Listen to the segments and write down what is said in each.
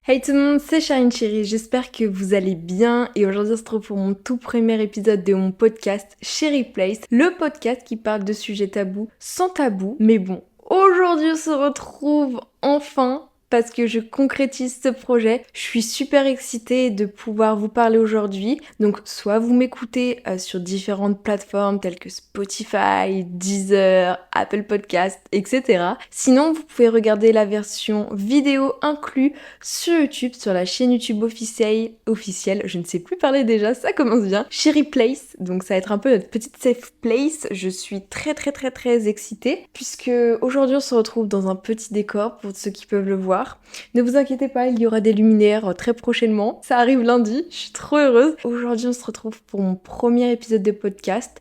Hey tout le monde, c'est Charine Chérie, j'espère que vous allez bien et aujourd'hui on se retrouve pour mon tout premier épisode de mon podcast Chérie Place, le podcast qui parle de sujets tabous sans tabou, mais bon, aujourd'hui on se retrouve enfin parce que je concrétise ce projet. Je suis super excitée de pouvoir vous parler aujourd'hui. Donc soit vous m'écoutez sur différentes plateformes telles que Spotify, Deezer, Apple Podcast, etc. Sinon vous pouvez regarder la version vidéo inclue sur YouTube, sur la chaîne YouTube officielle, je ne sais plus parler déjà, ça commence bien, Chérie Place, donc ça va être un peu notre petite safe place. Je suis très excitée, puisque aujourd'hui on se retrouve dans un petit décor, pour ceux qui peuvent le voir. Ne vous inquiétez pas, il y aura des luminaires très prochainement, ça arrive lundi, je suis trop heureuse. Aujourd'hui on se retrouve pour mon premier épisode de podcast,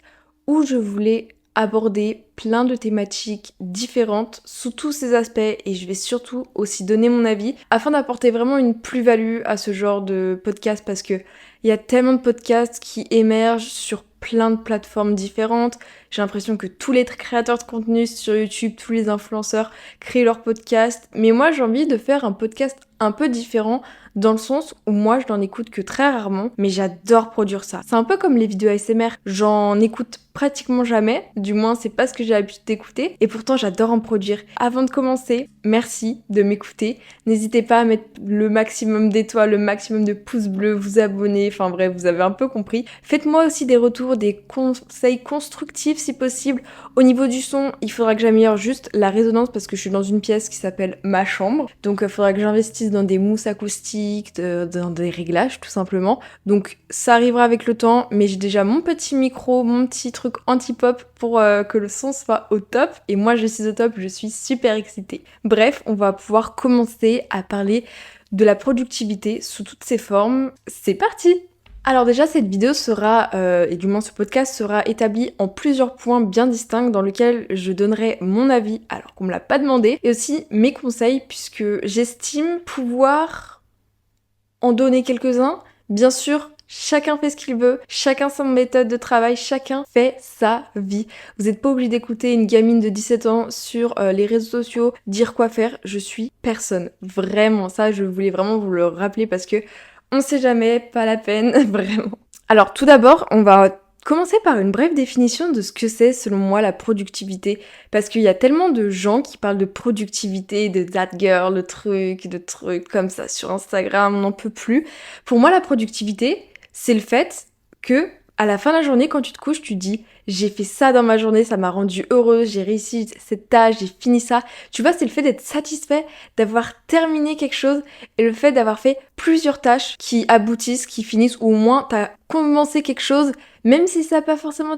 où je voulais aborder plein de thématiques différentes sous tous ces aspects et je vais surtout aussi donner mon avis afin d'apporter vraiment une plus-value à ce genre de podcast parce que il y a tellement de podcasts qui émergent sur plein de plateformes différentes. J'ai l'impression que tous les créateurs de contenu sur YouTube, tous les influenceurs créent leur podcast. Mais moi, j'ai envie de faire un podcast un peu différent dans le sens où moi, je n'en écoute que très rarement, mais j'adore produire ça. C'est un peu comme les vidéos ASMR. J'en écoute pratiquement jamais. Du moins, c'est pas ce que j'ai l'habitude d'écouter. Et pourtant, j'adore en produire. Avant de commencer, merci de m'écouter. N'hésitez pas à mettre le maximum d'étoiles, le maximum de pouces bleus, vous abonner. Enfin bref, vous avez un peu compris. Faites-moi aussi des retours, des conseils constructifs si possible. Au niveau du son, il faudra que j'améliore juste la résonance parce que je suis dans une pièce qui s'appelle ma chambre. Donc il faudra que j'investisse dans des mousses acoustiques, dans des réglages tout simplement. Donc ça arrivera avec le temps, mais j'ai déjà mon petit micro, mon petit truc anti-pop pour que le son soit au top. Et moi je suis au top, je suis super excitée. Bref, on va pouvoir commencer à parler de la productivité sous toutes ses formes. C'est parti! Alors déjà, cette vidéo sera, et du moins ce podcast sera établi en plusieurs points bien distincts dans lesquels je donnerai mon avis alors qu'on me l'a pas demandé, et aussi mes conseils puisque j'estime pouvoir en donner quelques-uns. Bien sûr, chacun fait ce qu'il veut, chacun sa méthode de travail, chacun fait sa vie. Vous n'êtes pas obligé d'écouter une gamine de 17 ans sur les réseaux sociaux dire quoi faire. Je suis personne. Vraiment, ça je voulais vraiment vous le rappeler parce que on sait jamais, pas la peine, vraiment. Alors tout d'abord, on va commencer par une brève définition de ce que c'est selon moi la productivité. Parce qu'il y a tellement de gens qui parlent de productivité, de that girl, de trucs comme ça sur Instagram, on n'en peut plus. Pour moi, la productivité, c'est le fait que à la fin de la journée, quand tu te couches, tu te dis j'ai fait ça dans ma journée, ça m'a rendue heureuse, j'ai réussi cette tâche, j'ai fini ça. Tu vois, c'est le fait d'être satisfait, d'avoir terminé quelque chose et le fait d'avoir fait plusieurs tâches qui aboutissent, qui finissent, ou au moins t'as commencé quelque chose, même si ça n'a pas forcément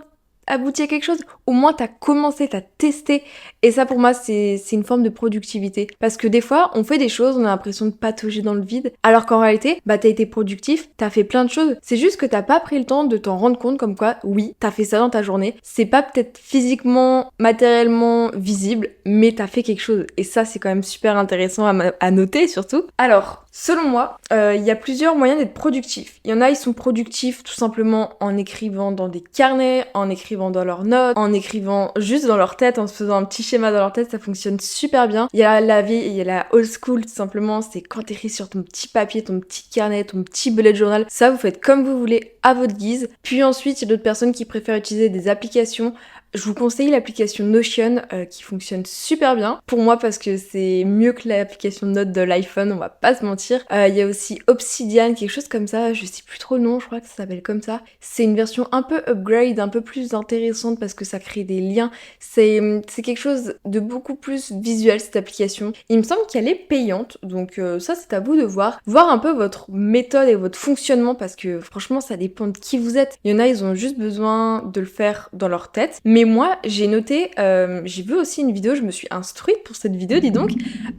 abouti à quelque chose, au moins t'as commencé, t'as testé. Et ça pour moi c'est une forme de productivité. Parce que des fois on fait des choses, on a l'impression de patauger dans le vide, alors qu'en réalité, bah t'as été productif, t'as fait plein de choses. C'est juste que t'as pas pris le temps de t'en rendre compte comme quoi, oui, t'as fait ça dans ta journée. C'est pas peut-être physiquement, matériellement visible, mais t'as fait quelque chose. Et ça c'est quand même super intéressant à noter surtout. Alors, selon moi, il y a plusieurs moyens d'être productif. Il y en a, ils sont productifs tout simplement en écrivant dans des carnets, en écrivant dans leurs notes, en écrivant juste dans leur tête, en se faisant un petit schéma dans leur tête, ça fonctionne super bien. Il y a la vie, il y a la old school tout simplement, c'est quand t'écris sur ton petit papier, ton petit carnet, ton petit bullet journal, ça vous faites comme vous voulez à votre guise. Puis ensuite, il y a d'autres personnes qui préfèrent utiliser des applications. Je vous conseille l'application Notion qui fonctionne super bien pour moi parce que c'est mieux que l'application de notes de l'iPhone, on va pas se mentir. Il y a aussi Obsidian, quelque chose comme ça, je sais plus trop le nom, je crois que ça s'appelle comme ça. C'est une version un peu upgrade, un peu plus intéressante parce que ça crée des liens. C'est quelque chose de beaucoup plus visuel cette application. Il me semble qu'elle est payante, donc ça c'est à vous de voir. Voir un peu votre méthode et votre fonctionnement parce que franchement ça dépend de qui vous êtes. Il y en a, ils ont juste besoin de le faire dans leur tête. Mais moi, j'ai noté, j'ai vu aussi une vidéo, je me suis instruite pour cette vidéo, dis donc.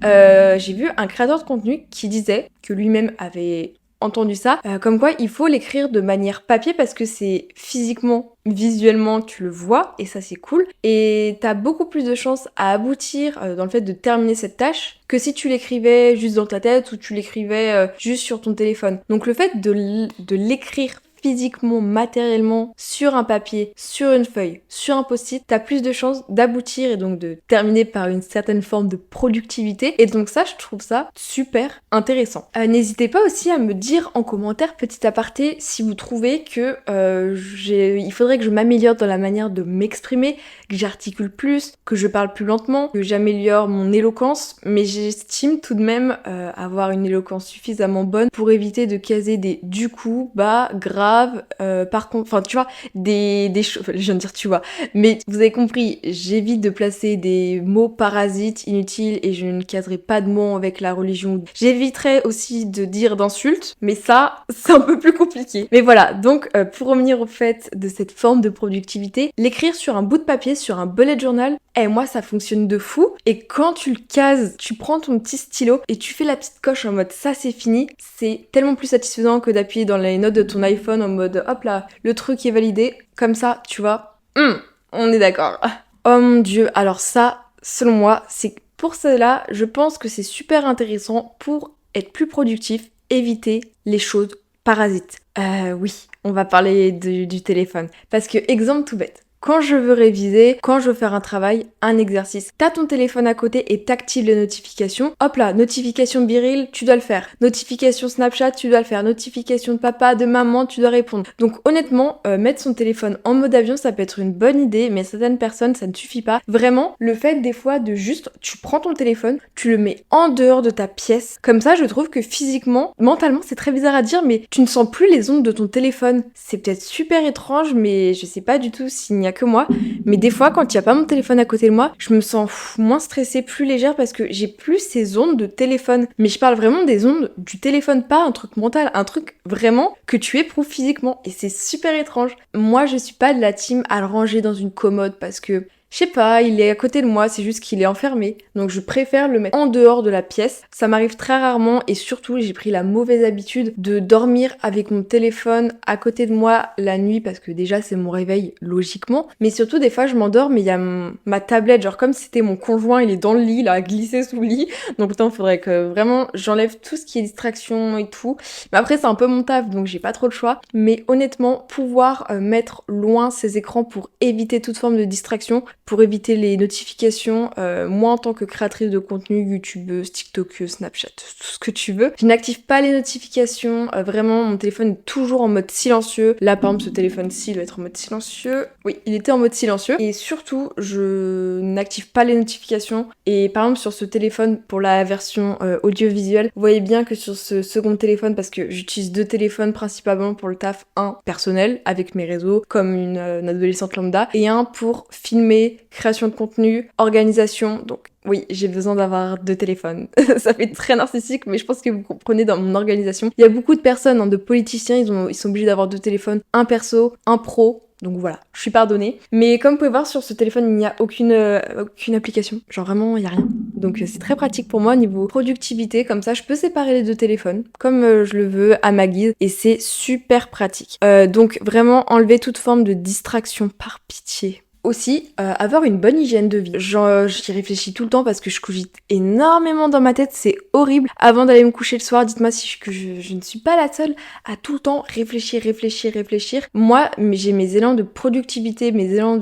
J'ai vu un créateur de contenu qui disait que lui-même avait entendu ça, comme quoi il faut l'écrire de manière papier parce que c'est physiquement, visuellement, tu le vois et ça c'est cool. Et t'as beaucoup plus de chances à aboutir dans le fait de terminer cette tâche que si tu l'écrivais juste dans ta tête ou tu l'écrivais juste sur ton téléphone. Donc le fait de l'écrire physiquement, matériellement, sur un papier, sur une feuille, sur un post-it, t'as plus de chances d'aboutir et donc de terminer par une certaine forme de productivité. Et donc ça, je trouve ça super intéressant. N'hésitez pas aussi à me dire en commentaire, petit aparté, si vous trouvez que il faudrait que je m'améliore dans la manière de m'exprimer, que j'articule plus, que je parle plus lentement, que j'améliore mon éloquence, mais j'estime tout de même avoir une éloquence suffisamment bonne pour éviter de caser des du coup, bah, grave, par contre, enfin tu vois, des choses, je viens de dire tu vois, mais vous avez compris, j'évite de placer des mots parasites, inutiles, et je ne caserai pas de mots avec la religion. J'éviterai aussi de dire d'insultes, mais ça, c'est un peu plus compliqué. Mais voilà, donc pour revenir au fait de cette forme de productivité, l'écrire sur un bout de papier, sur un bullet journal, moi ça fonctionne de fou. Et quand tu le cases, tu prends ton petit stylo et tu fais la petite coche en mode ça c'est fini, c'est tellement plus satisfaisant que d'appuyer dans les notes de ton iPhone en mode hop là, le truc est validé, comme ça, tu vois, on est d'accord. Oh mon dieu, alors ça, selon moi, c'est pour cela, je pense que c'est super intéressant pour être plus productif, éviter les choses parasites. Oui, on va parler du téléphone. Parce que, exemple tout bête, quand je veux réviser, quand je veux faire un travail, un exercice, t'as ton téléphone à côté et t'actives les notifications. Hop là, notification Biril, tu dois le faire. Notification Snapchat, tu dois le faire. Notification de papa, de maman, tu dois répondre. Donc honnêtement, mettre son téléphone en mode avion, ça peut être une bonne idée, mais certaines personnes, ça ne suffit pas. Vraiment, le fait des fois de juste, tu prends ton téléphone, tu le mets en dehors de ta pièce. Comme ça, je trouve que physiquement, mentalement, c'est très bizarre à dire, mais tu ne sens plus les ondes de ton téléphone. C'est peut-être super étrange, mais je sais pas du tout s'il n'y a que moi, mais des fois quand il n'y a pas mon téléphone à côté de moi, je me sens moins stressée, plus légère parce que j'ai plus ces ondes de téléphone. Mais je parle vraiment des ondes du téléphone, pas un truc mental, un truc vraiment que tu éprouves physiquement et c'est super étrange. Moi je suis pas de la team à le ranger dans une commode parce que je sais pas, il est à côté de moi, c'est juste qu'il est enfermé. Donc je préfère le mettre en dehors de la pièce. Ça m'arrive très rarement et surtout j'ai pris la mauvaise habitude de dormir avec mon téléphone à côté de moi la nuit parce que déjà c'est mon réveil logiquement. Mais surtout des fois je m'endors mais il y a ma tablette, genre comme si c'était mon conjoint, il est dans le lit là, glissé sous le lit. Donc il faudrait que vraiment j'enlève tout ce qui est distraction et tout. Mais après c'est un peu mon taf donc j'ai pas trop le choix. Mais honnêtement, pouvoir mettre loin ces écrans pour éviter toute forme de distraction, pour éviter les notifications, moi en tant que créatrice de contenu, youtubeuse, tiktokeuse, snapchat, tout ce que tu veux, je n'active pas les notifications, vraiment mon téléphone est toujours en mode silencieux. Là par exemple ce téléphone-ci doit être en mode silencieux, oui il était en mode silencieux, et surtout je n'active pas les notifications, et par exemple sur ce téléphone pour la version audiovisuelle, vous voyez bien que sur ce second téléphone, parce que j'utilise deux téléphones principalement pour le taf, un personnel avec mes réseaux comme une adolescente lambda, et un pour filmer, création de contenu, organisation, donc oui, j'ai besoin d'avoir deux téléphones. Ça fait très narcissique, mais je pense que vous comprenez dans mon organisation. Il y a beaucoup de personnes, de politiciens, ils sont obligés d'avoir deux téléphones, un perso, un pro. Donc voilà, je suis pardonnée. Mais comme vous pouvez voir, sur ce téléphone, il n'y a aucune application. Genre vraiment, il n'y a rien. Donc c'est très pratique pour moi niveau productivité. Comme ça, je peux séparer les deux téléphones comme je le veux à ma guise. Et c'est super pratique. Donc vraiment, enlever toute forme de distraction par pitié. Aussi, avoir une bonne hygiène de vie. J'y réfléchis tout le temps parce que je cogite énormément dans ma tête, c'est horrible. Avant d'aller me coucher le soir, dites-moi si je ne suis pas la seule à tout le temps réfléchir. Moi, j'ai mes élans de productivité, mes élans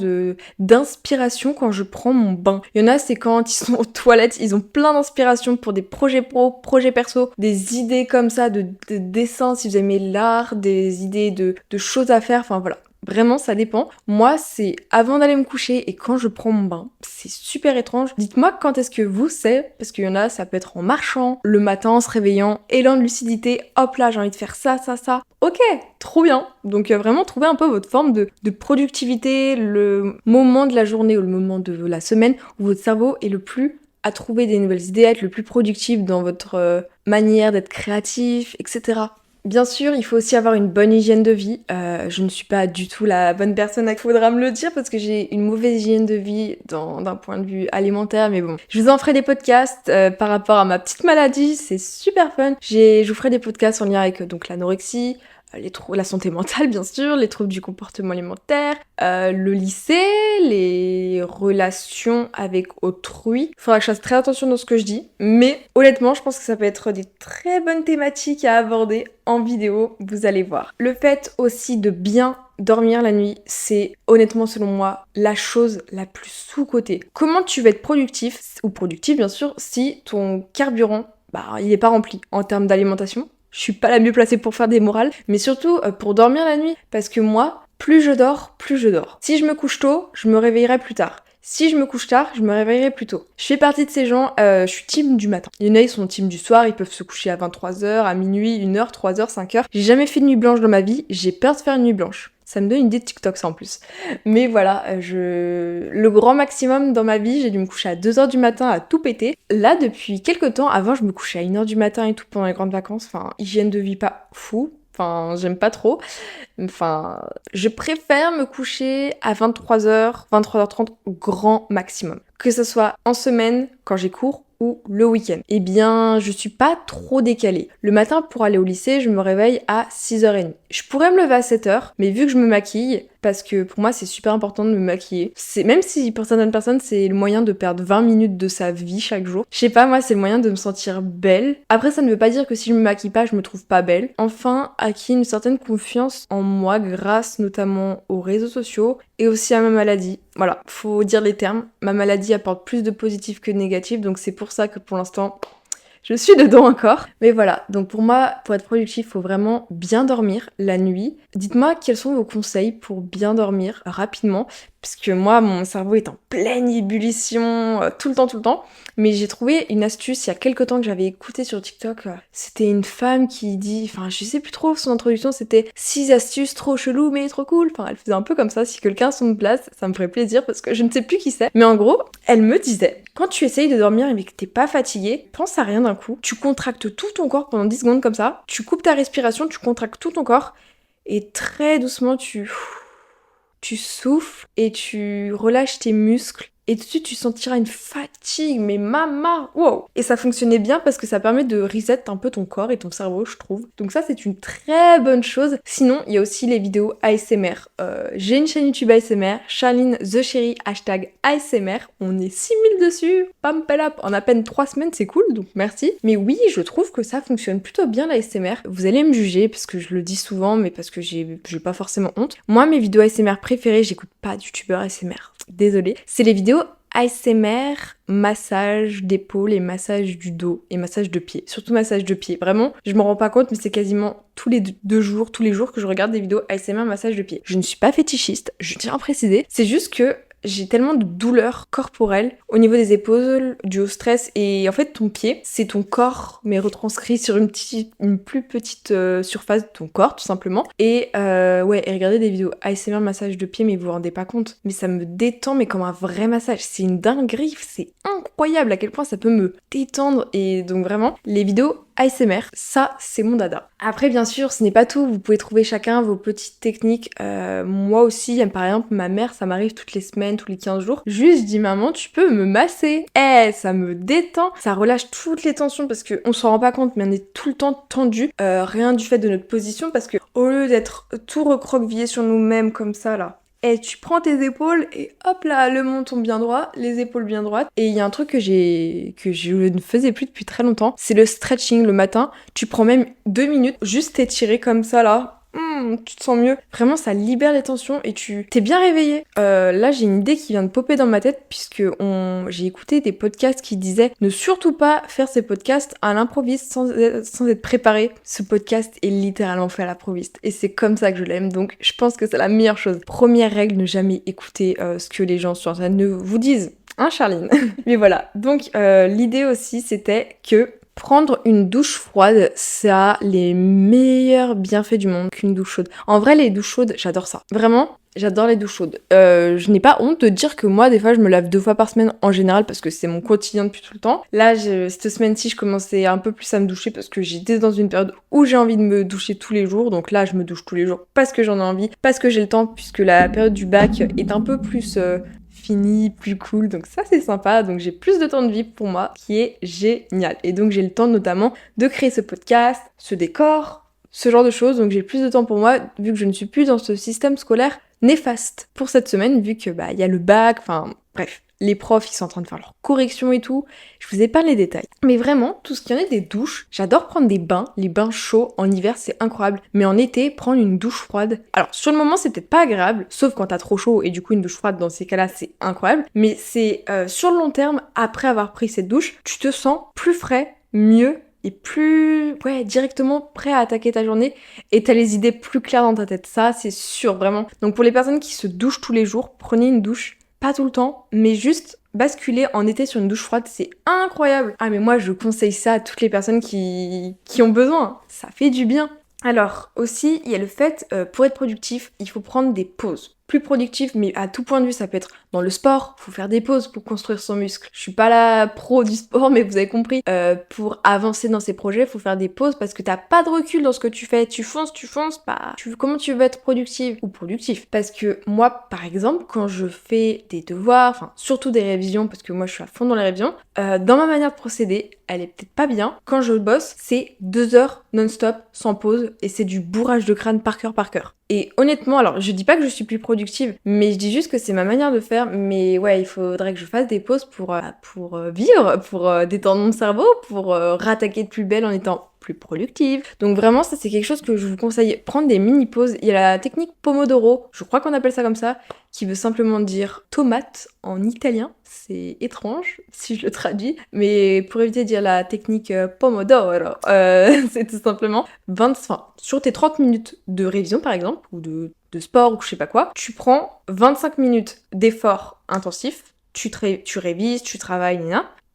d'inspiration quand je prends mon bain. Il y en a, c'est quand ils sont aux toilettes, ils ont plein d'inspiration pour des projets pro, projets perso, des idées comme ça, de dessins si vous aimez l'art, des idées de choses à faire, enfin voilà. Vraiment, ça dépend. Moi, c'est avant d'aller me coucher et quand je prends mon bain. C'est super étrange. Dites-moi quand est-ce que vous, c'est, parce qu'il y en a, ça peut être en marchant, le matin, en se réveillant, élan de lucidité, hop là, j'ai envie de faire ça. Ok, trop bien. Donc vraiment, trouvez un peu votre forme de productivité, le moment de la journée ou le moment de la semaine où votre cerveau est le plus à trouver des nouvelles idées, à être le plus productif dans votre manière d'être créatif, etc. Bien sûr, il faut aussi avoir une bonne hygiène de vie. Je ne suis pas du tout la bonne personne à qui faudra me le dire parce que j'ai une mauvaise hygiène de vie d'un point de vue alimentaire, mais bon. Je vous en ferai des podcasts par rapport à ma petite maladie, c'est super fun. Je vous ferai des podcasts en lien avec donc l'anorexie, la santé mentale bien sûr, les troubles du comportement alimentaire, le lycée, les relations avec autrui. Faudra que je fasse très attention dans ce que je dis, mais honnêtement, je pense que ça peut être des très bonnes thématiques à aborder en vidéo, vous allez voir. Le fait aussi de bien dormir la nuit, c'est honnêtement selon moi la chose la plus sous-cotée. Comment tu vas être productif, ou productif bien sûr, si ton carburant, il est pas rempli en termes d'alimentation? Je suis pas la mieux placée pour faire des morales, mais surtout pour dormir la nuit, parce que moi, plus je dors, plus je dors. Si je me couche tôt, je me réveillerai plus tard. Si je me couche tard, je me réveillerai plus tôt. Je fais partie de ces gens, je suis team du matin. Il y en a, ils sont team du soir, ils peuvent se coucher à 23h, à minuit, 1h, 3h, 5h. J'ai jamais fait de nuit blanche dans ma vie, j'ai peur de faire une nuit blanche. Ça me donne une idée de TikTok ça en plus. Mais voilà, le grand maximum dans ma vie, j'ai dû me coucher à 2h du matin à tout péter. Là, depuis quelques temps, avant je me couchais à 1h du matin et tout pendant les grandes vacances. Enfin, hygiène de vie pas fou. Enfin, j'aime pas trop. Enfin, je préfère me coucher à 23h, 23h30 grand maximum. Que ce soit en semaine, quand j'ai cours, ou le week-end. Eh bien, je suis pas trop décalée. Le matin, pour aller au lycée, je me réveille à 6h30. Je pourrais me lever à 7h, mais vu que je me maquille, parce que pour moi, c'est super important de me maquiller. Même si pour certaines personnes, c'est le moyen de perdre 20 minutes de sa vie chaque jour. Je sais pas, moi, c'est le moyen de me sentir belle. Après, ça ne veut pas dire que si je me maquille pas, je me trouve pas belle. Enfin, acquis une certaine confiance en moi grâce notamment aux réseaux sociaux et aussi à ma maladie. Voilà, faut dire les termes. Ma maladie apporte plus de positif que de négatif, donc c'est pour ça que pour l'instant, je suis dedans encore. Mais voilà, donc pour moi, pour être productif, faut vraiment bien dormir la nuit. Dites-moi quels sont vos conseils pour bien dormir rapidement, puisque moi, mon cerveau est en pleine ébullition tout le temps. Mais j'ai trouvé une astuce il y a quelques temps que j'avais écouté sur TikTok. C'était une femme qui dit, enfin je sais plus trop, son introduction c'était 6 astuces trop chelou mais trop cool. Enfin elle faisait un peu comme ça, si quelqu'un se me place, ça me ferait plaisir parce que je ne sais plus qui c'est. Mais en gros, elle me disait, quand tu essayes de dormir et que t'es pas fatigué, pense à rien d'un coup, tu contractes tout ton corps pendant 10 secondes comme ça, tu coupes ta respiration, tu contractes tout ton corps et très doucement tu souffles et tu relâches tes muscles. Et tout de suite, tu sentiras une fatigue, mais maman, wow! Et ça fonctionnait bien parce que ça permet de reset un peu ton corps et ton cerveau, je trouve. Donc ça, c'est une très bonne chose. Sinon, il y a aussi les vidéos ASMR. J'ai une chaîne YouTube ASMR, Charline The Chérie, #ASMR. On est 6000 dessus, pam palap. En à peine 3 semaines, c'est cool, donc merci. Mais oui, je trouve que ça fonctionne plutôt bien l'ASMR. Vous allez me juger parce que je le dis souvent, mais parce que j'ai pas forcément honte. Moi, mes vidéos ASMR préférées, j'écoute pas de youtubeur ASMR. Désolée. C'est les vidéos ASMR, massage d'épaule et massage du dos et massage de pied. Surtout massage de pied. Vraiment, je m'en rends pas compte, mais c'est quasiment tous les 2 jours, tous les jours que je regarde des vidéos ASMR massage de pied. Je ne suis pas fétichiste, je tiens à préciser. C'est juste que j'ai tellement de douleurs corporelles au niveau des épaules, dû au stress, et en fait ton pied, c'est ton corps, mais retranscrit sur une plus petite surface de ton corps, tout simplement. Et regardez des vidéos ASMR massage de pied, mais vous vous rendez pas compte. Mais ça me détend, mais comme un vrai massage. C'est une dinguerie, c'est incroyable à quel point ça peut me détendre. Et donc vraiment, les vidéos ASMR, ça c'est mon dada. Après bien sûr, ce n'est pas tout, vous pouvez trouver chacun vos petites techniques. Moi aussi, par exemple, ma mère, ça m'arrive toutes les semaines, tous les 15 jours. Juste, je dis maman, tu peux me masser. Ça me détend, ça relâche toutes les tensions parce qu'on s'en rend pas compte, mais on est tout le temps tendu. Rien du fait de notre position parce que au lieu d'être tout recroquevillé sur nous-mêmes comme ça là, et tu prends tes épaules et hop là, le menton bien droit, les épaules bien droites. Et il y a un truc que je ne faisais plus depuis très longtemps, c'est le stretching le matin. Tu prends même 2 minutes, juste t'étirer comme ça là. Tu te sens mieux. Vraiment, ça libère les tensions et t'es bien réveillé. Là, j'ai une idée qui vient de popper dans ma tête puisque j'ai écouté des podcasts qui disaient ne surtout pas faire ces podcasts à l'improviste sans être préparé. Ce podcast est littéralement fait à l'improviste et c'est comme ça que je l'aime. Donc, je pense que c'est la meilleure chose. Première règle, ne jamais écouter ce que les gens sur Internet ne vous disent. Hein, Charline? Mais voilà. Donc, l'idée aussi, c'était que prendre une douche froide, ça a les meilleurs bienfaits du monde qu'une douche chaude. En vrai, les douches chaudes, j'adore ça. Vraiment, j'adore les douches chaudes. Je n'ai pas honte de dire que moi, des fois, je me lave 2 fois par semaine en général parce que c'est mon quotidien depuis tout le temps. Là, cette semaine-ci, je commençais un peu plus à me doucher parce que j'étais dans une période où j'ai envie de me doucher tous les jours. Donc là, je me douche tous les jours parce que j'en ai envie, parce que j'ai le temps, puisque la période du bac est un peu plus fini, plus cool, donc ça c'est sympa, donc j'ai plus de temps de vie pour moi, qui est génial. Et donc j'ai le temps notamment de créer ce podcast, ce décor, ce genre de choses. Donc j'ai plus de temps pour moi, vu que je ne suis plus dans ce système scolaire néfaste pour cette semaine, vu que il y a le bac, enfin bref. Les profs, ils sont en train de faire leurs corrections et tout. Je vous épargne les détails. Mais vraiment, tout ce qu'il y en a des douches, j'adore prendre des bains. Les bains chauds en hiver, c'est incroyable. Mais en été, prendre une douche froide. Alors, sur le moment, c'est peut-être pas agréable, sauf quand t'as trop chaud et du coup, une douche froide, dans ces cas-là, c'est incroyable. Mais c'est sur le long terme, après avoir pris cette douche, tu te sens plus frais, mieux et plus directement prêt à attaquer ta journée et t'as les idées plus claires dans ta tête. Ça, c'est sûr, vraiment. Donc, pour les personnes qui se douchent tous les jours, prenez une douche. Pas tout le temps, mais juste basculer en été sur une douche froide, c'est incroyable. Ah mais moi je conseille ça à toutes les personnes qui ont besoin. Ça fait du bien. Alors aussi, il y a le fait, pour être productif, il faut prendre des pauses. Plus productif, mais à tout point de vue, ça peut être dans le sport, faut faire des pauses pour construire son muscle. Je suis pas la pro du sport, mais vous avez compris. Pour avancer dans ces projets, faut faire des pauses parce que t'as pas de recul dans ce que tu fais. Tu fonces, comment tu veux être productive ou productif? Parce que moi, par exemple, quand je fais des devoirs, enfin surtout des révisions, parce que moi je suis à fond dans les révisions, dans ma manière de procéder, elle est peut-être pas bien. Quand je bosse, c'est 2 heures non-stop, sans pause, et c'est du bourrage de crâne par cœur. Et honnêtement, alors je dis pas que je suis plus productive, mais je dis juste que c'est ma manière de faire. Mais ouais, il faudrait que je fasse des pauses pour vivre, pour détendre mon cerveau, pour rattaquer de plus belle en étant plus productive. Donc vraiment, ça c'est quelque chose que je vous conseille. Prendre des mini-pauses. Il y a la technique Pomodoro, je crois qu'on appelle ça comme ça, qui veut simplement dire tomate en italien. C'est étrange si je le traduis, mais pour éviter de dire la technique Pomodoro, c'est tout simplement sur tes 30 minutes de révision par exemple, ou de sport ou je sais pas quoi, tu prends 25 minutes d'effort intensif, tu révises, tu travailles,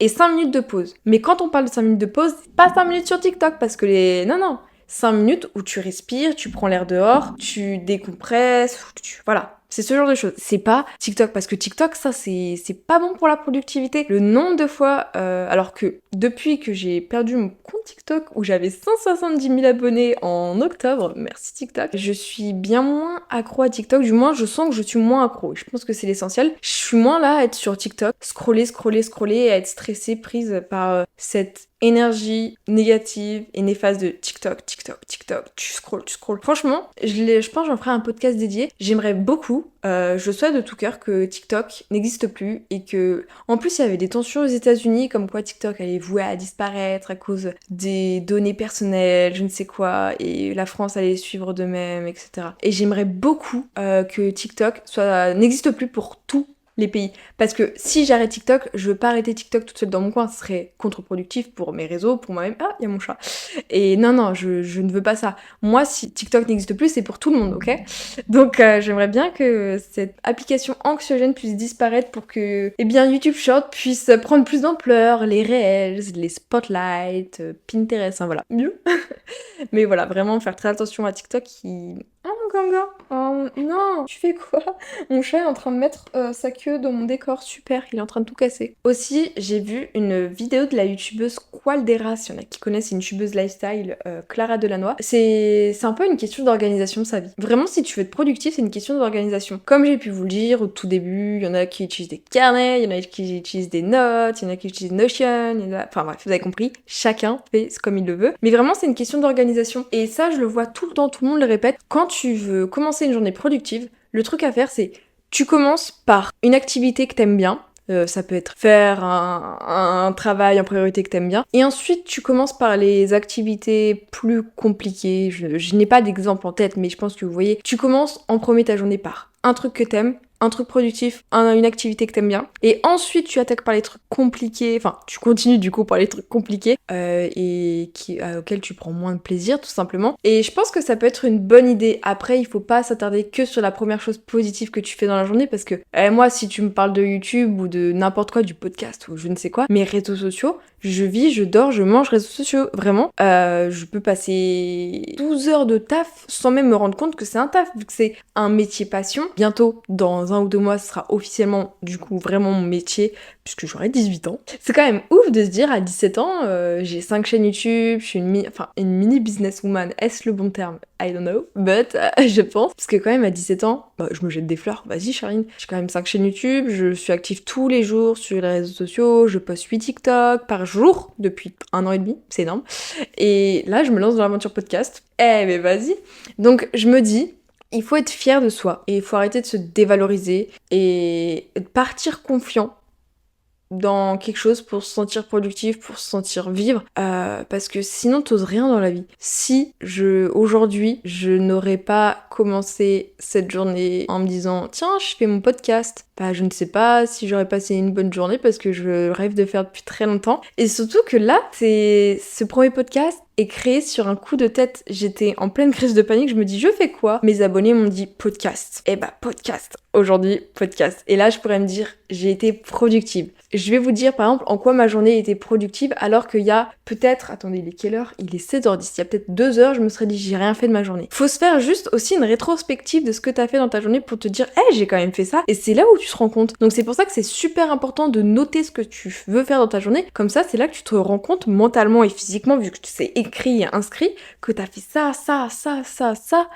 et 5 minutes de pause. Mais quand on parle de 5 minutes de pause, c'est pas 5 minutes sur TikTok parce que Non. 5 minutes où tu respires, tu prends l'air dehors, tu décompresses, voilà. C'est ce genre de choses. C'est pas TikTok, parce que TikTok, ça, c'est pas bon pour la productivité. Le nombre de fois, alors que depuis que j'ai perdu mon compte TikTok, où j'avais 170 000 abonnés en octobre, merci TikTok, je suis bien moins accro à TikTok. Du moins, je sens que je suis moins accro. Je pense que c'est l'essentiel. Je suis moins là à être sur TikTok, scroller, et à être stressée, prise par cette énergie négative et néfaste de TikTok, tu scrolles. Franchement, je pense que j'en ferai un podcast dédié. J'aimerais beaucoup, je souhaite de tout cœur que TikTok n'existe plus et que... En plus, il y avait des tensions aux États-Unis comme quoi TikTok allait vouer à disparaître à cause des données personnelles, je ne sais quoi, et la France allait suivre de même, etc. Et j'aimerais beaucoup que TikTok n'existe plus pour tout les pays. Parce que si j'arrête TikTok, je veux pas arrêter TikTok toute seule dans mon coin, ce serait contre-productif pour mes réseaux, pour moi-même. Ah, il y a mon chat. Et non, je ne veux pas ça. Moi, si TikTok n'existe plus, c'est pour tout le monde, ok? Donc j'aimerais bien que cette application anxiogène puisse disparaître pour que, YouTube Short puisse prendre plus d'ampleur, les Reels, les Spotlight, Pinterest, voilà. Mieux. Mais voilà, vraiment faire très attention à TikTok qui... Oh mon ganga, oh non, tu fais quoi? Mon chat est en train de mettre sa queue dans mon décor, super, il est en train de tout casser. Aussi, j'ai vu une vidéo de la youtubeuse Qualderas, il y en a qui connaissent, une youtubeuse lifestyle, Clara Delannoy. C'est un peu une question d'organisation de sa vie. Vraiment, si tu veux être productif, c'est une question d'organisation. Comme j'ai pu vous le dire au tout début, il y en a qui utilisent des carnets, il y en a qui utilisent des notes, il y en a qui utilisent Notion, enfin bref, vous avez compris, chacun fait comme il le veut. Mais vraiment, c'est une question d'organisation. Et ça, je le vois tout le temps, tout le monde le répète. Quand tu veux commencer une journée productive, le truc à faire, c'est tu commences par une activité que t'aimes bien. Ça peut être faire un travail en priorité que t'aimes bien. Et ensuite, tu commences par les activités plus compliquées. Je n'ai pas d'exemple en tête, mais je pense que vous voyez. Tu commences en premier ta journée par un truc que t'aimes, un truc productif, une activité que t'aimes bien. Et ensuite, tu attaques par les trucs compliqués. Enfin, tu continues du coup par les trucs compliqués auxquels tu prends moins de plaisir, tout simplement. Et je pense que ça peut être une bonne idée. Après, il faut pas s'attarder que sur la première chose positive que tu fais dans la journée parce que moi, si tu me parles de YouTube ou de n'importe quoi, du podcast ou je ne sais quoi, mes réseaux sociaux, je vis, je dors, je mange réseaux sociaux. Vraiment, je peux passer 12 heures de taf sans même me rendre compte que c'est un taf, vu que c'est un métier passion. Bientôt, dans dans 1 ou 2 mois, ce sera officiellement, du coup, vraiment mon métier, puisque j'aurai 18 ans. C'est quand même ouf de se dire, à 17 ans, j'ai 5 chaînes YouTube, je suis une mini businesswoman, est-ce le bon terme? I don't know, but je pense. Parce que quand même, à 17 ans, je me jette des fleurs, vas-y Charline. J'ai quand même 5 chaînes YouTube, je suis active tous les jours sur les réseaux sociaux, je poste 8 TikTok par jour, depuis 1 an et demi, c'est énorme. Et là, je me lance dans l'aventure podcast. Mais vas-y. Donc, je me dis, il faut être fier de soi et il faut arrêter de se dévaloriser et partir confiant dans quelque chose pour se sentir productif, pour se sentir vivre, parce que sinon t'oses rien dans la vie. Si aujourd'hui je n'aurais pas commencé cette journée en me disant tiens je fais mon podcast, je ne sais pas si j'aurais passé une bonne journée parce que je rêve de faire depuis très longtemps. Et surtout que là, ce premier podcast est créé sur un coup de tête. J'étais en pleine crise de panique, je me dis je fais quoi? Mes abonnés m'ont dit podcast. Podcast. Aujourd'hui, podcast. Et là, je pourrais me dire j'ai été productive. Je vais vous dire par exemple en quoi ma journée était productive alors qu'il y a peut-être, attendez, il est quelle heure? Il est 16h10. Il y a peut-être 2 heures, je me serais dit j'ai rien fait de ma journée. Faut se faire juste aussi une rétrospective de ce que t'as fait dans ta journée pour te dire j'ai quand même fait ça. Et c'est là où tu te rends compte. Donc c'est pour ça que c'est super important de noter ce que tu veux faire dans ta journée. Comme ça, c'est là que tu te rends compte mentalement et physiquement, vu que c'est écrit et inscrit, que t'as fait ça.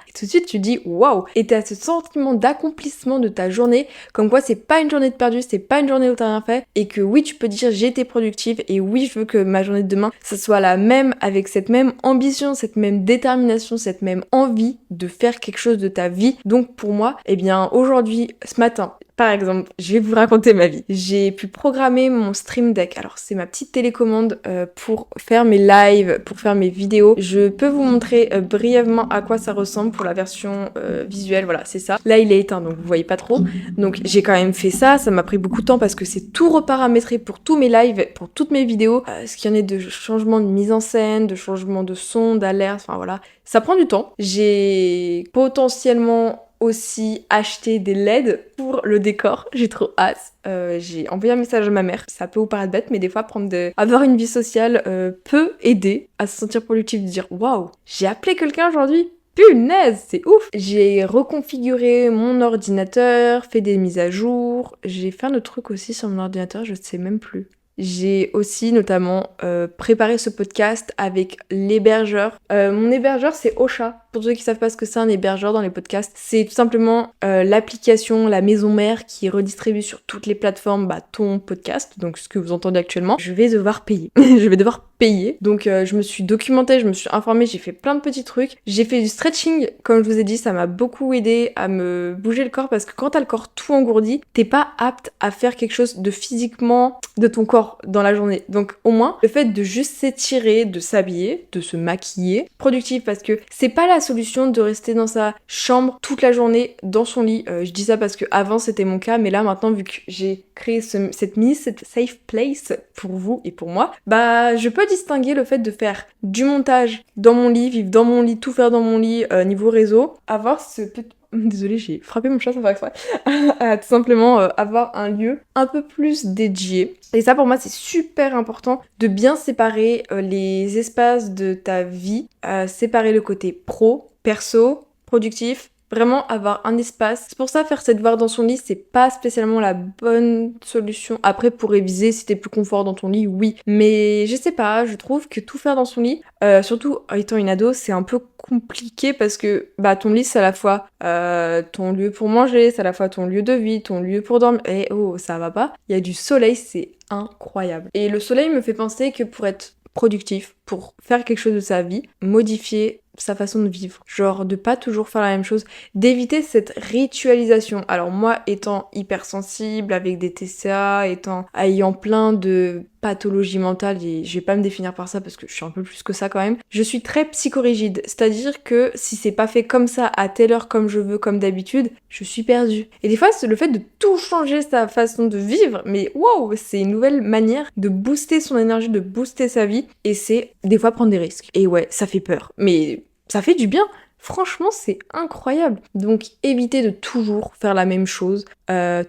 Et tout de suite, tu dis waouh. Et t'as ce sentiment d'accomplissement de ta journée, comme quoi c'est pas une journée de perdu, c'est pas une journée où t'as rien fait. Et que oui, tu peux dire j'ai été productive et oui, je veux que ma journée de demain, ça soit la même, avec cette même ambition, cette même détermination, cette même envie de faire quelque chose de ta vie. Donc pour moi, aujourd'hui, ce matin, par exemple, je vais vous raconter ma vie. J'ai pu programmer mon Stream Deck. Alors, c'est ma petite télécommande pour faire mes lives, pour faire mes vidéos. Je peux vous montrer brièvement à quoi ça ressemble pour la version visuelle. Voilà, c'est ça. Là, il est éteint, donc vous voyez pas trop. Donc, j'ai quand même fait ça. Ça m'a pris beaucoup de temps parce que c'est tout reparamétré pour tous mes lives, pour toutes mes vidéos. Ce qu'il y en ait de changements de mise en scène, de changements de son, d'alerte, enfin voilà. Ça prend du temps. J'ai potentiellement aussi acheter des LED pour le décor, j'ai trop hâte. J'ai envoyé un message à ma mère, ça peut vous paraître bête, mais des fois avoir une vie sociale peut aider à se sentir productif, de dire waouh, j'ai appelé quelqu'un aujourd'hui. Punaise, c'est ouf! J'ai reconfiguré mon ordinateur, fait des mises à jour, j'ai fait un autre truc aussi sur mon ordinateur, je sais même plus. J'ai aussi notamment préparé ce podcast avec l'hébergeur. Mon hébergeur, c'est Ocha. Pour ceux qui savent pas ce que c'est un hébergeur dans les podcasts, c'est tout simplement l'application, la maison mère qui redistribue sur toutes les plateformes ton podcast, donc ce que vous entendez actuellement. Je vais devoir payer. Je vais devoir payer. Donc je me suis documentée, je me suis informée, j'ai fait plein de petits trucs. J'ai fait du stretching, comme je vous ai dit, ça m'a beaucoup aidé à me bouger le corps parce que quand t'as le corps tout engourdi, t'es pas apte à faire quelque chose de physiquement de ton corps dans la journée. Donc au moins, le fait de juste s'étirer, de s'habiller, de se maquiller, productif parce que c'est pas la solution de rester dans sa chambre toute la journée dans son lit. Je dis ça parce que avant c'était mon cas, mais là maintenant vu que j'ai créé cette safe place pour vous et pour moi, je peux distinguer le fait de faire du montage dans mon lit, vivre dans mon lit, tout faire dans mon lit niveau réseau, avoir ce petit... Désolée, j'ai frappé mon chat sans faire exprès. Tout simplement avoir un lieu un peu plus dédié. Et ça pour moi c'est super important de bien séparer les espaces de ta vie, séparer le côté pro, perso, productif. Vraiment avoir un espace. C'est pour ça faire ses devoirs dans son lit, c'est pas spécialement la bonne solution. Après, pour réviser, si t'es plus confort dans ton lit, oui. Mais je sais pas, je trouve que tout faire dans son lit, surtout étant une ado, c'est un peu compliqué parce que ton lit, c'est à la fois ton lieu pour manger, c'est à la fois ton lieu de vie, ton lieu pour dormir. Et oh, ça va pas. Il y a du soleil, c'est incroyable. Et le soleil me fait penser que pour être productif, pour faire quelque chose de sa vie, modifier sa façon de vivre, genre de pas toujours faire la même chose, d'éviter cette ritualisation. Alors moi étant hypersensible avec des TCA, ayant plein de pathologies mentales, et je vais pas me définir par ça parce que je suis un peu plus que ça quand même, je suis très psychorigide, c'est-à-dire que si c'est pas fait comme ça, à telle heure, comme je veux, comme d'habitude, je suis perdue. Et des fois c'est le fait de tout changer sa façon de vivre, mais waouh, c'est une nouvelle manière de booster son énergie, de booster sa vie, et c'est des fois prendre des risques. Et ouais, ça fait peur, mais ça fait du bien. Franchement, c'est incroyable. Donc, évitez de toujours faire la même chose,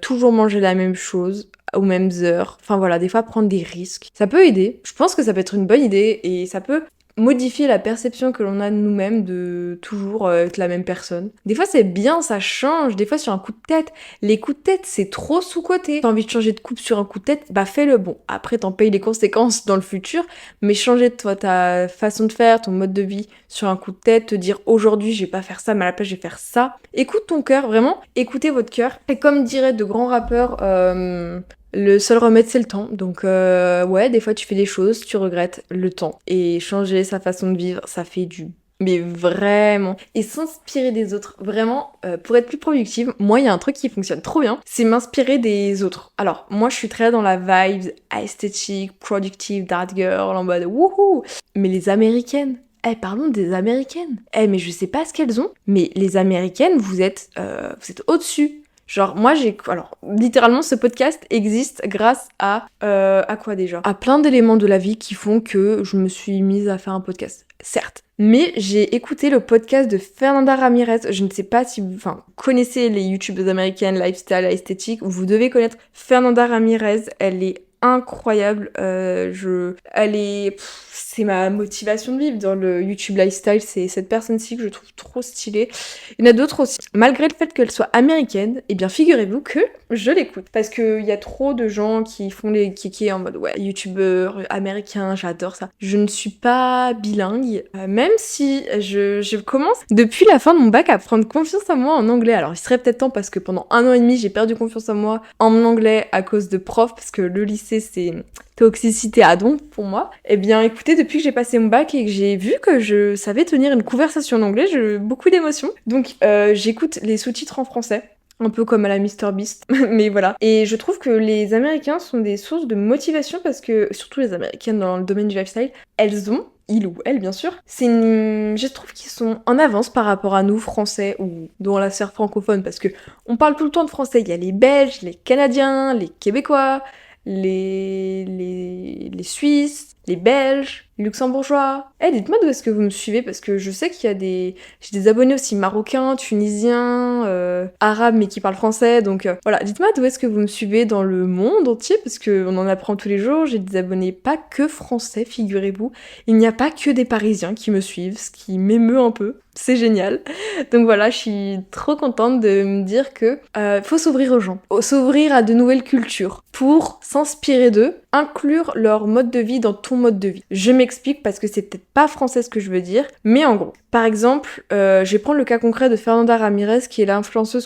toujours manger la même chose aux mêmes heures. Enfin voilà, des fois prendre des risques. Ça peut aider. Je pense que ça peut être une bonne idée et ça peut modifier la perception que l'on a de nous-mêmes de toujours être la même personne. Des fois c'est bien, ça change, des fois sur un coup de tête. Les coups de tête c'est trop sous-coté. T'as envie de changer de coupe sur un coup de tête, bah fais-le. Bon, après t'en payes les conséquences dans le futur, mais changer toi ta façon de faire, ton mode de vie sur un coup de tête, te dire aujourd'hui je vais pas faire ça, mais à la place je vais faire ça. Écoute ton cœur, vraiment, écoutez votre cœur. Et comme diraient de grands rappeurs, le seul remède c'est le temps, donc ouais, des fois tu fais des choses, tu regrettes le temps. Et changer sa façon de vivre, ça fait du... Mais vraiment. Et s'inspirer des autres, vraiment, pour être plus productive, moi il y a un truc qui fonctionne trop bien, c'est m'inspirer des autres. Alors, moi je suis très dans la vibe esthétique, productive, that girl, en mode wouhou. Mais les américaines, parlons des américaines. Mais je sais pas ce qu'elles ont, mais les américaines, vous êtes au-dessus. Genre, moi, alors, littéralement, ce podcast existe grâce à quoi déjà? À plein d'éléments de la vie qui font que je me suis mise à faire un podcast. Certes. Mais j'ai écouté le podcast de Fernanda Ramirez. Je ne sais pas si vous connaissez les youtubeuses américaines, lifestyle, esthétique. Vous devez connaître Fernanda Ramirez. Elle est incroyable. C'est ma motivation de vivre dans le YouTube lifestyle. C'est cette personne-ci que je trouve trop stylée. Il y en a d'autres aussi. Malgré le fait qu'elle soit américaine, eh bien figurez-vous que je l'écoute. Parce qu'il y a trop de gens qui font les kékés en mode ouais, youtubeur américain, j'adore ça. Je ne suis pas bilingue, même si je commence depuis la fin de mon bac à prendre confiance en moi en anglais. Alors il serait peut-être temps parce que pendant 1 an et demi j'ai perdu confiance en moi en anglais à cause de profs, parce que le lycée c'est toxicité à don pour moi. Eh bien écoutez, depuis que j'ai passé mon bac et que j'ai vu que je savais tenir une conversation en anglais, j'ai beaucoup d'émotions. Donc j'écoute les sous-titres en français. Un peu comme à la MrBeast, mais voilà. Et je trouve que les Américains sont des sources de motivation parce que, surtout les Américaines dans le domaine du lifestyle, elles ont, ils ou elles bien sûr, je trouve qu'ils sont en avance par rapport à nous, Français, ou dans la sphère francophone, parce que on parle tout le temps de Français. Il y a les Belges, les Canadiens, les Québécois, les Suisses, les Belges, les Luxembourgeois. Dites-moi d'où est-ce que vous me suivez, parce que je sais qu'il y a j'ai des abonnés aussi marocains, tunisiens, arabes, mais qui parlent français, donc voilà. Dites-moi d'où est-ce que vous me suivez dans le monde entier, parce qu'on en apprend tous les jours. J'ai des abonnés pas que français, figurez-vous. Il n'y a pas que des Parisiens qui me suivent, ce qui m'émeut un peu. C'est génial. Donc voilà, je suis trop contente de me dire que faut s'ouvrir aux gens, s'ouvrir à de nouvelles cultures pour s'inspirer d'eux, inclure leur mode de vie dans ton mode de vie. Je m'explique parce que c'est peut-être pas français ce que je veux dire, mais en gros, par exemple, je vais prendre le cas concret de Fernanda Ramirez, qui est l'influenceuse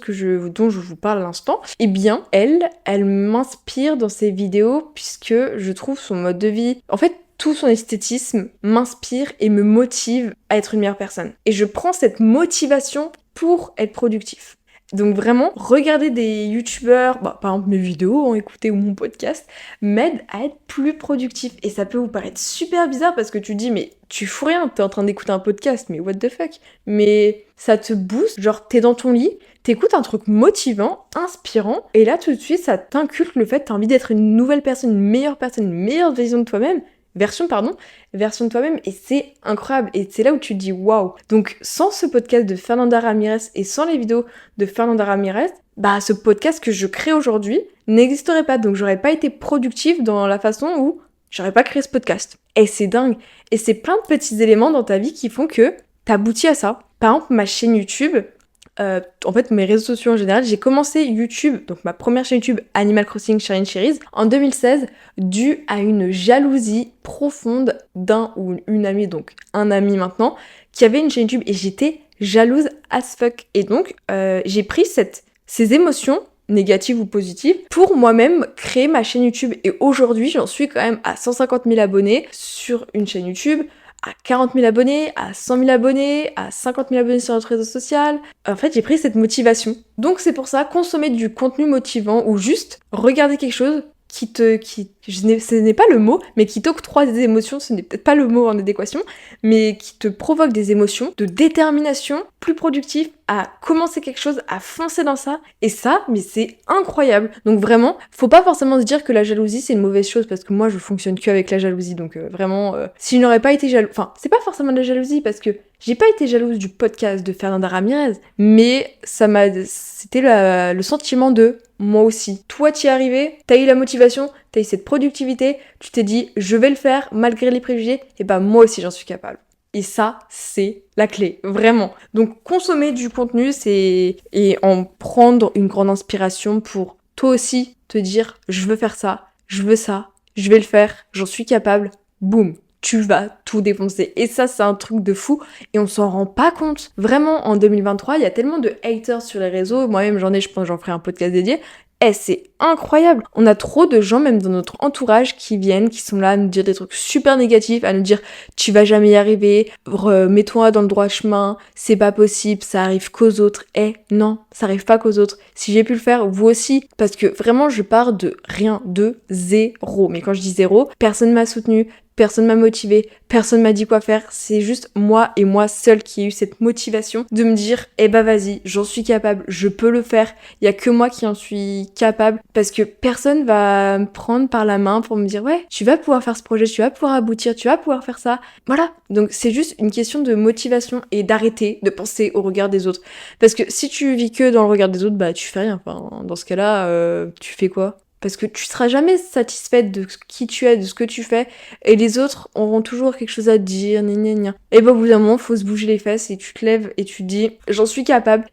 dont je vous parle à l'instant. Eh bien, elle m'inspire dans ses vidéos puisque je trouve son mode de vie, en fait, tout son esthétisme m'inspire et me motive à être une meilleure personne. Et je prends cette motivation pour être productif. Donc vraiment, regarder des youtubeurs, par exemple mes vidéos, écouter ou mon podcast, m'aide à être plus productif. Et ça peut vous paraître super bizarre parce que tu te dis, mais tu fous rien, t'es en train d'écouter un podcast, mais what the fuck. Mais ça te booste, genre t'es dans ton lit, t'écoutes un truc motivant, inspirant, et là tout de suite ça t'inculque le fait que t'as envie d'être une nouvelle personne, une meilleure version de toi-même, version de toi-même, et c'est incroyable, et c'est là où tu te dis waouh. Donc sans ce podcast de Fernanda Ramirez et sans les vidéos de Fernanda Ramirez, ce podcast que je crée aujourd'hui n'existerait pas, donc j'aurais pas été productive dans la façon où j'aurais pas créé ce podcast. Et c'est dingue, et c'est plein de petits éléments dans ta vie qui font que t'aboutis à ça. Par exemple, ma chaîne YouTube, en fait mes réseaux sociaux en général, j'ai commencé YouTube, donc ma première chaîne YouTube Animal Crossing Sharing Cherries, en 2016, dû à une jalousie profonde d'un ou une amie, donc un ami maintenant, qui avait une chaîne YouTube et j'étais jalouse as fuck. Et donc j'ai pris ces émotions, négatives ou positives, pour moi-même créer ma chaîne YouTube. Et aujourd'hui j'en suis quand même à 150 000 abonnés sur une chaîne YouTube, à 40 000 abonnés, à 100 000 abonnés, à 50 000 abonnés sur notre réseau social. En fait, j'ai pris cette motivation. Donc c'est pour ça, consommer du contenu motivant ou juste regarder quelque chose ce n'est pas le mot, mais qui t'octroie des émotions, ce n'est peut-être pas le mot en adéquation, mais qui te provoque des émotions de détermination, plus productif, à commencer quelque chose, à foncer dans ça, et ça, mais c'est incroyable. Donc vraiment, faut pas forcément se dire que la jalousie c'est une mauvaise chose, parce que moi je fonctionne que avec la jalousie, donc vraiment, si je n'aurais pas été jalouse, c'est pas forcément de la jalousie, parce que j'ai pas été jalouse du podcast de Fernanda Ramirez, mais c'était le sentiment de moi aussi. Toi, t'y es arrivé, t'as eu la motivation, t'as eu cette productivité, tu t'es dit, je vais le faire malgré les préjugés, et bah moi aussi j'en suis capable. Et ça, c'est la clé, vraiment. Donc consommer du contenu, c'est et en prendre une grande inspiration pour toi aussi te dire, je veux faire ça, je veux ça, je vais le faire, j'en suis capable, boum, tu vas tout défoncer. Et ça, c'est un truc de fou et on s'en rend pas compte. Vraiment, en 2023, il y a tellement de haters sur les réseaux, moi-même j'en ai, je pense j'en ferai un podcast dédié. C'est incroyable. On a trop de gens, même dans notre entourage, qui viennent, qui sont là à nous dire des trucs super négatifs, à nous dire tu vas jamais y arriver, mets-toi dans le droit chemin, c'est pas possible, ça arrive qu'aux autres. Non, ça arrive pas qu'aux autres. Si j'ai pu le faire, vous aussi. Parce que vraiment, je pars de rien, de zéro. Mais quand je dis zéro, personne m'a soutenu, personne m'a motivé, personne m'a dit quoi faire, c'est juste moi et moi seule qui ai eu cette motivation de me dire vas-y, j'en suis capable, je peux le faire, il y a que moi qui en suis capable parce que personne va me prendre par la main pour me dire ouais, tu vas pouvoir faire ce projet, tu vas pouvoir aboutir, tu vas pouvoir faire ça. Voilà. Donc c'est juste une question de motivation et d'arrêter de penser au regard des autres parce que si tu vis que dans le regard des autres, bah tu fais rien. Enfin, dans ce cas-là, tu fais quoi? Parce que tu seras jamais satisfaite de qui tu es, de ce que tu fais, et les autres auront toujours quelque chose à te dire, gna. Et bah au bout d'un moment, faut se bouger les fesses et tu te lèves et tu te dis, j'en suis capable.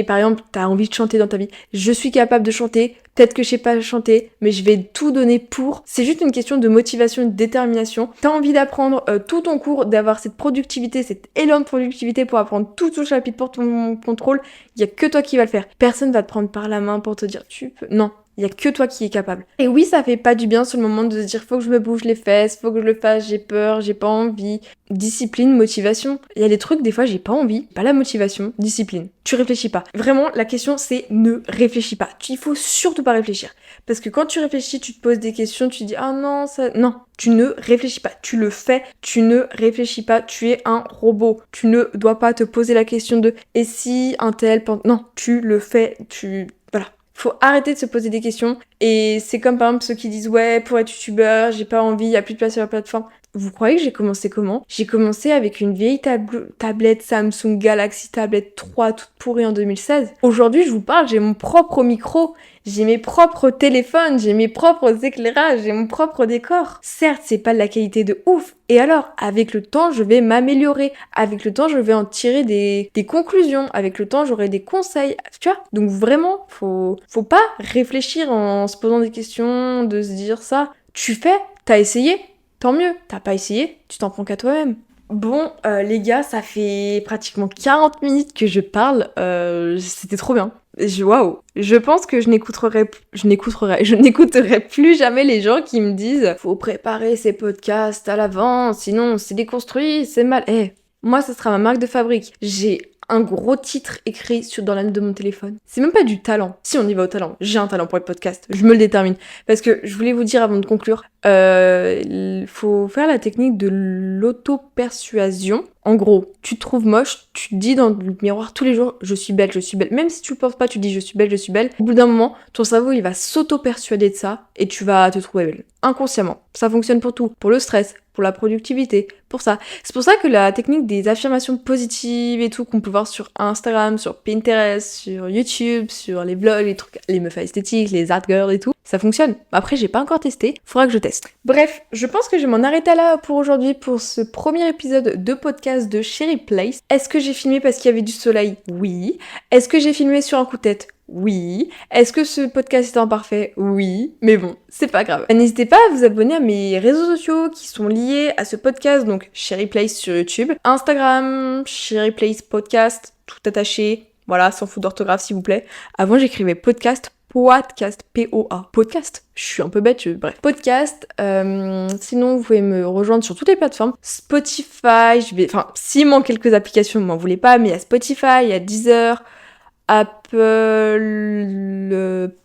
Par exemple, t'as envie de chanter dans ta vie, je suis capable de chanter, peut-être que je sais pas chanter, mais je vais tout donner pour. C'est juste une question de motivation et de détermination. T'as envie d'apprendre tout ton cours, d'avoir cette productivité, cet élan de productivité pour apprendre tout ton chapitre pour ton contrôle, il y a que toi qui va le faire. Personne va te prendre par la main pour te dire, tu peux. Non. Il y a que toi qui es capable. Et oui, ça fait pas du bien sur le moment de se dire faut que je me bouge les fesses, faut que je le fasse, j'ai peur, j'ai pas envie. Discipline, motivation. Il y a des trucs, des fois, j'ai pas envie. Pas la motivation, discipline. Tu réfléchis pas. Vraiment, la question, c'est ne réfléchis pas. Il faut surtout pas réfléchir. Parce que quand tu réfléchis, tu te poses des questions, tu dis ah non, ça. Non, tu ne réfléchis pas. Tu le fais, tu ne réfléchis pas. Tu es un robot. Tu ne dois pas te poser la question de et si un tel. Non, tu le fais, Voilà. Faut arrêter de se poser des questions. Et c'est comme par exemple ceux qui disent ouais, pour être youtubeur, j'ai pas envie, y a plus de place sur la plateforme. Vous croyez que j'ai commencé comment? J'ai commencé avec une vieille tablette Samsung Galaxy Tablet 3 toute pourrie en 2016. Aujourd'hui, je vous parle, j'ai mon propre micro, j'ai mes propres téléphones, j'ai mes propres éclairages, j'ai mon propre décor. Certes, c'est pas de la qualité de ouf. Et alors, avec le temps, je vais m'améliorer. Avec le temps, je vais en tirer des conclusions. Avec le temps, j'aurai des conseils. Tu vois? Donc vraiment, faut pas réfléchir en se posant des questions, de se dire ça. Tu fais, t'as essayé. Tant mieux, t'as pas essayé, tu t'en prends qu'à toi-même. Bon, les gars, ça fait pratiquement 40 minutes que je parle, c'était trop bien. Waouh. Je pense que je n'écouterai plus jamais les gens qui me disent faut préparer ces podcasts à l'avance, sinon c'est déconstruit, c'est mal. Moi, ça sera ma marque de fabrique. J'ai un gros titre écrit dans la note de mon téléphone. C'est même pas du talent. Si on y va au talent, j'ai un talent pour le podcast, je me le détermine. Parce que je voulais vous dire avant de conclure, faut faire la technique de l'auto-persuasion. En gros, tu te trouves moche, tu te dis dans le miroir tous les jours je suis belle, je suis belle. Même si tu le penses pas, tu dis je suis belle, je suis belle. Au bout d'un moment, ton cerveau il va s'auto-persuader de ça et tu vas te trouver belle. Inconsciemment. Ça fonctionne pour tout. Pour le stress, pour la productivité, pour ça. C'est pour ça que la technique des affirmations positives et tout qu'on peut voir sur Instagram, sur Pinterest, sur YouTube, sur les vlogs, les trucs, les meufs esthétiques, les art girls et tout, ça fonctionne. Après, j'ai pas encore testé, faudra que je teste. Bref, je pense que je vais m'en arrêter là pour aujourd'hui pour ce premier épisode de podcast de Cherry Place. Est-ce que j'ai filmé parce qu'il y avait du soleil? Oui. Est-ce que j'ai filmé sur un coup de tête? Oui. Est-ce que ce podcast est imparfait? Oui. Mais bon, c'est pas grave. N'hésitez pas à vous abonner à mes réseaux sociaux qui sont liés à ce podcast, donc Cherry Place sur YouTube, Instagram, Cherry Place Podcast, tout attaché. Voilà, sans faute d'orthographe s'il vous plaît. Avant j'écrivais podcast, P-O-A. Podcast. Je suis un peu bête, bref. Podcast. Sinon, vous pouvez me rejoindre sur toutes les plateformes. Spotify, s'il manque quelques applications, vous m'en voulez pas, mais il y a Spotify, il y a Deezer, Apple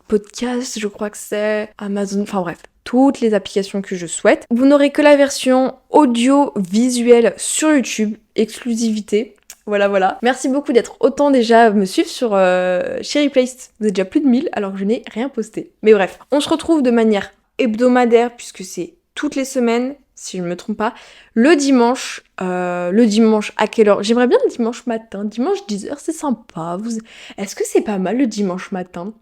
Podcast, je crois que c'est, Amazon, enfin bref. Toutes les applications que je souhaite. Vous n'aurez que la version audio-visuelle sur YouTube, exclusivité. Voilà. Merci beaucoup d'être autant déjà à me suivre sur Cherry Place. Vous êtes déjà plus de 1000 alors que je n'ai rien posté. Mais bref, on se retrouve de manière hebdomadaire puisque c'est toutes les semaines, si je ne me trompe pas. Le dimanche à quelle heure? J'aimerais bien le dimanche matin. Dimanche 10h, c'est sympa. Est-ce que c'est pas mal le dimanche matin?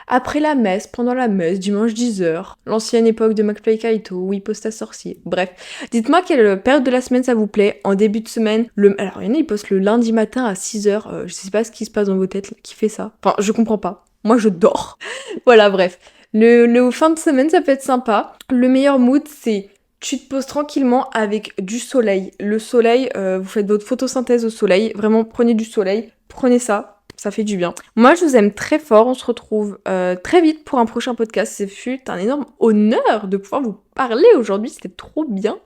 après la messe, pendant la messe, dimanche 10h, l'ancienne époque de McFly et Carlito, où ils postent à sorcier. Bref, dites-moi quelle période de la semaine ça vous plaît. En début de semaine, alors il y en a, ils postent le lundi matin à 6h. Je sais pas ce qui se passe dans vos têtes, là, qui fait ça. Enfin, je comprends pas. Moi, je dors. Voilà, bref. Le fin de semaine, ça peut être sympa. Le meilleur mood, c'est tu te poses tranquillement avec du soleil. Le soleil, vous faites votre photosynthèse au soleil. Vraiment, prenez du soleil. Prenez ça. Ça fait du bien. Moi, je vous aime très fort. On se retrouve très vite pour un prochain podcast. Ce fut un énorme honneur de pouvoir vous parler aujourd'hui. C'était trop bien.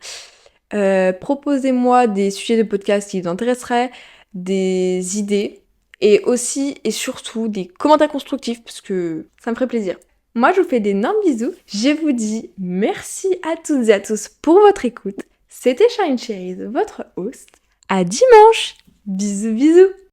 Proposez-moi des sujets de podcast qui vous intéresseraient, des idées et aussi et surtout des commentaires constructifs parce que ça me ferait plaisir. Moi, je vous fais d'énormes bisous. Je vous dis merci à toutes et à tous pour votre écoute. C'était Shine Cherries, votre host. À dimanche. Bisous bisous.